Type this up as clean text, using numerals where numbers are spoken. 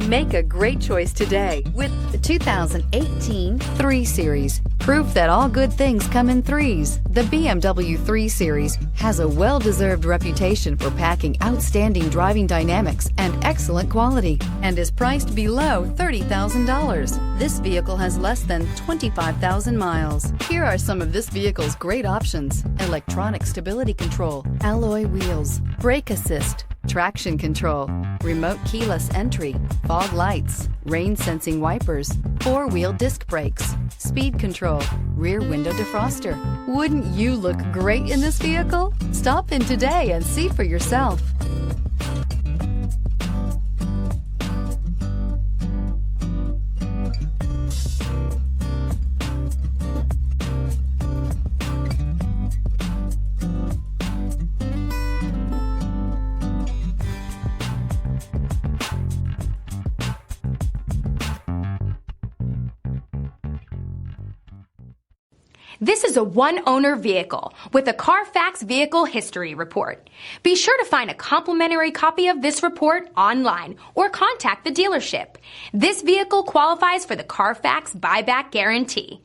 Make a great choice today with the 2018 3 Series. Proof that all good things come in threes. The BMW 3 Series has a well-deserved reputation for packing outstanding driving dynamics and excellent quality and is priced below $30,000. This vehicle has less than 25,000 miles. Here are some of this vehicle's great options: electronic stability control, alloy wheels, brake assist, traction control, remote keyless entry, fog lights, rain sensing wipers, 4-wheel disc brakes, speed control, rear window defroster. Wouldn't you look great in this vehicle? Stop in today and see for yourself. This is a one-owner vehicle with a Carfax Vehicle History Report. Be sure to find a complimentary copy of this report online or contact the dealership. This vehicle qualifies for the Carfax Buyback Guarantee.